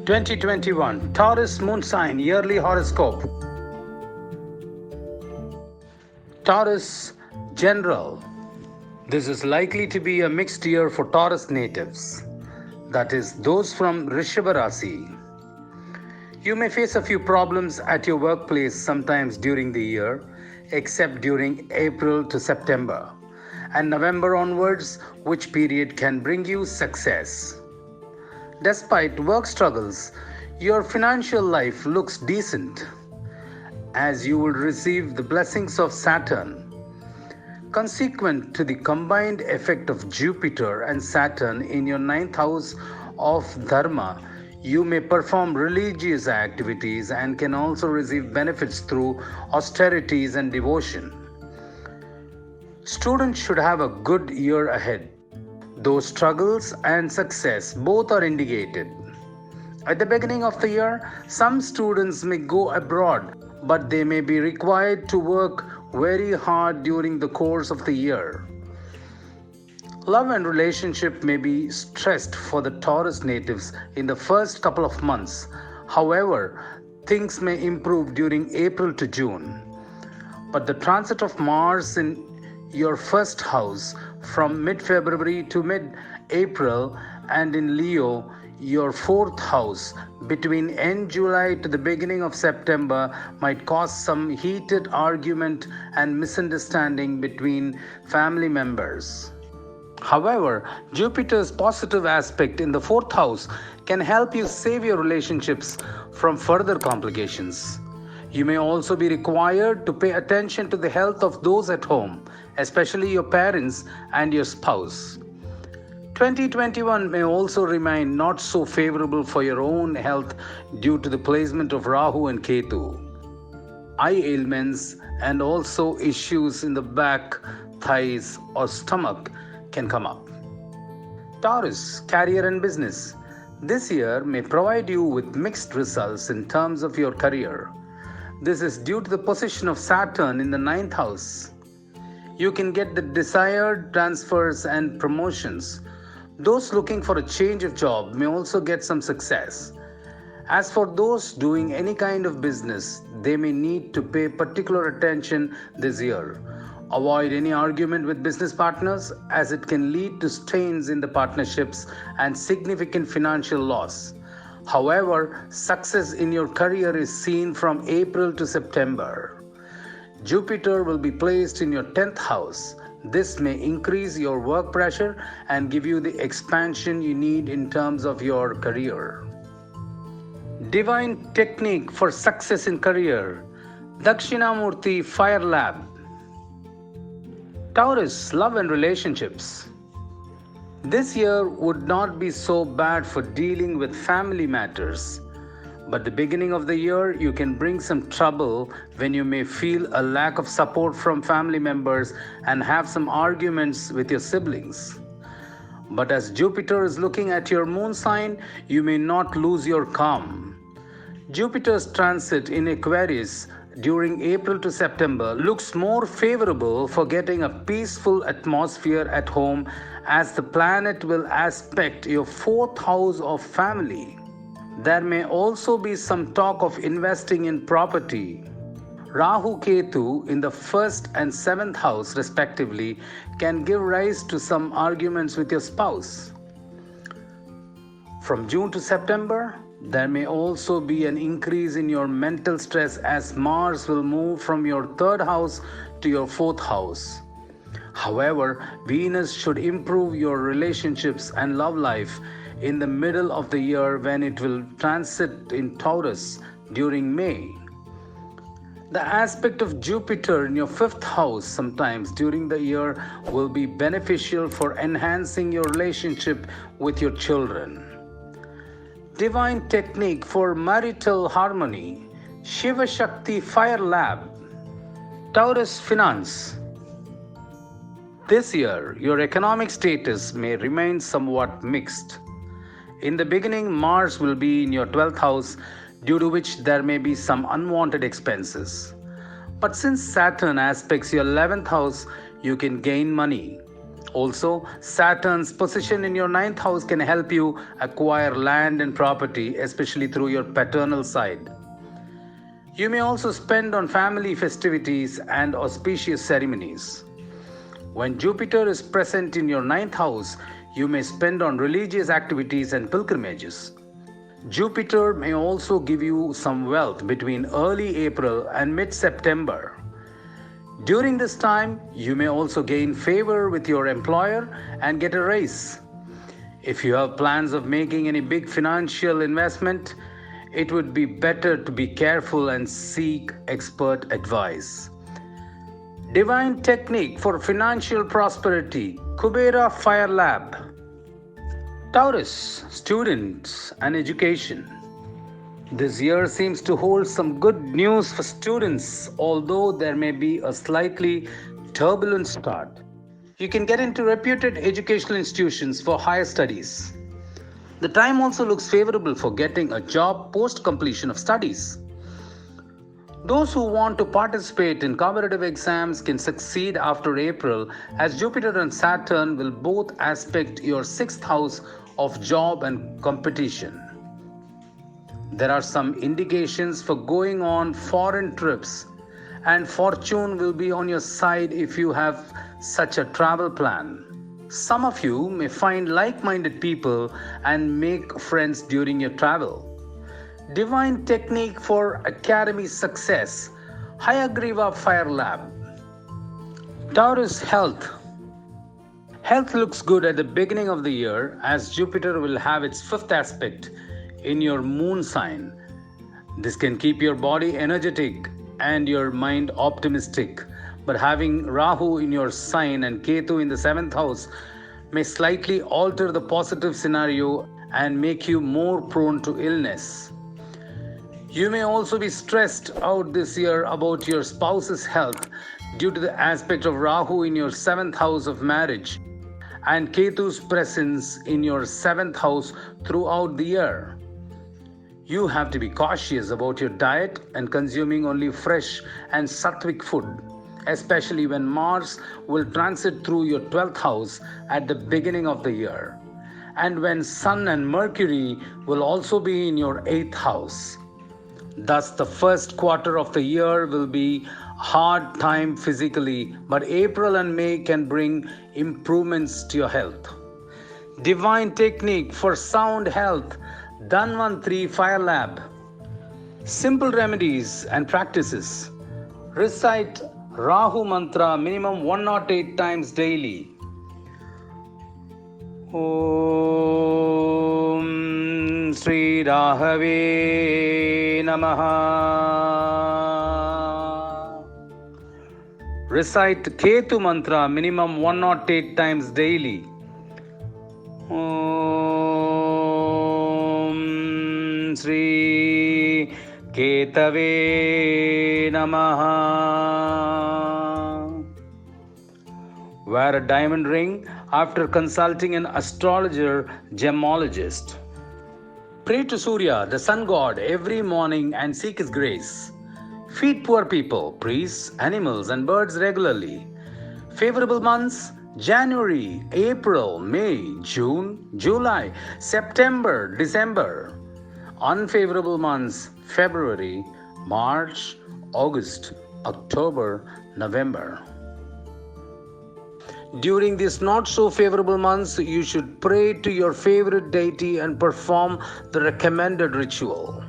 2021 Taurus Moon Sign Yearly Horoscope. Taurus General. This is likely to be a mixed year for Taurus natives, that is, those from Rishabha Rasi. You may face a few problems at your workplace sometimes during the year, except during April to September and November onwards, which period can bring you success. Despite work struggles, your financial life looks decent, as you will receive the blessings of Saturn. Consequent to the combined effect of Jupiter and Saturn in your ninth house of Dharma, you may perform religious activities and can also receive benefits through austerities and devotion. Students should have a good year ahead, though struggles and success both are indicated. At the beginning of the year, some students may go abroad, but they may be required to work very hard during the course of the year. Love and relationship may be stressed for the Taurus natives in the first couple of months. However, things may improve during April to June. But the transit of Mars in your first house from mid-February to mid-April and in Leo, your fourth house, between end July to the beginning of September might cause some heated argument and misunderstanding between family members. However, Jupiter's positive aspect in the fourth house can help you save your relationships from further complications. You may also be required to pay attention to the health of those at home, especially your parents and your spouse. 2021 may also remain not so favorable for your own health due to the placement of Rahu and Ketu. Eye ailments and also issues in the back, thighs, or stomach can come up. Taurus, career and business. This year may provide you with mixed results in terms of your career. This is due to the position of Saturn in the ninth house. You can get the desired transfers and promotions. Those looking for a change of job may also get some success. As for those doing any kind of business, they may need to pay particular attention this year. Avoid any argument with business partners, as it can lead to strains in the partnerships and significant financial loss. However, success in your career is seen from April to September. Jupiter will be placed in your 10th house. This may increase your work pressure and give you the expansion you need in terms of your career. Divine technique for success in career. Dakshinamurti Fire Lab. Taurus, love and relationships. This year would not be so bad for dealing with family matters, but the beginning of the year you can bring some trouble when you may feel a lack of support from family members and have some arguments with your siblings. But as Jupiter is looking at your moon sign, you may not lose your calm. Jupiter's transit in Aquarius during April to September looks more favorable for getting a peaceful atmosphere at home, as the planet will aspect your fourth house of family. There may also be some talk of investing in property. Rahu Ketu in the first and seventh house respectively can give rise to some arguments with your spouse. From June to September, there may also be an increase in your mental stress, as Mars will move from your third house to your fourth house. However, Venus should improve your relationships and love life in the middle of the year when it will transit in Taurus during May. The aspect of Jupiter in your fifth house sometimes during the year will be beneficial for enhancing your relationship with your children. Divine technique for marital harmony. Shiva Shakti Fire Lab. Taurus Finance. This year, your economic status may remain somewhat mixed. In the beginning, Mars will be in your 12th house, due to which there may be some unwanted expenses. But since Saturn aspects your 11th house, you can gain money. Also, Saturn's position in your ninth house can help you acquire land and property, especially through your paternal side. You may also spend on family festivities and auspicious ceremonies. When Jupiter is present in your ninth house, you may spend on religious activities and pilgrimages. Jupiter may also give you some wealth between early April and mid September. During this time, you may also gain favor with your employer and get a raise. If you have plans of making any big financial investment, it would be better to be careful and seek expert advice. Divine technique for financial prosperity, Kubera Fire Lab. Taurus, students and education. This year seems to hold some good news for students, although there may be a slightly turbulent start. You can get into reputed educational institutions for higher studies. The time also looks favorable for getting a job post completion of studies. Those who want to participate in competitive exams can succeed after April, as Jupiter and Saturn will both aspect your sixth house of job and competition. There are some indications for going on foreign trips, and fortune will be on your side if you have such a travel plan. Some of you may find like-minded people and make friends during your travel. Divine technique for academy success, Hayagriva Fire Lab. Taurus health. Health looks good at the beginning of the year, as Jupiter will have its fifth aspect in your moon sign. This can keep your body energetic and your mind optimistic, but having Rahu in your sign and Ketu in the seventh house may slightly alter the positive scenario and make you more prone to illness. You may also be stressed out this year about your spouse's health due to the aspect of Rahu in your seventh house of marriage and Ketu's presence in your seventh house throughout the year. You have to be cautious about your diet and consuming only fresh and sattvic food, especially when Mars will transit through your 12th house at the beginning of the year, and when Sun and Mercury will also be in your 8th house. Thus, the first quarter of the year will be a hard time physically, but April and May can bring improvements to your health. Divine technique for sound health, Dhanvantri Fire Lab. Simple remedies and practices. Recite Rahu Mantra minimum 108 times daily. Om Sri Rahave Namaha. Recite Ketu Mantra minimum 108 times daily. Om Sri Ketave Namaha. Wear a diamond ring after consulting an astrologer, gemologist. Pray to Surya, the sun god, every morning and seek his grace. Feed poor people, priests, animals, and birds regularly. Favorable months: January, April, May, June, July, September, December. Unfavorable months: February, March, August, October, November. During these not so favorable months, you should pray to your favorite deity and perform the recommended ritual.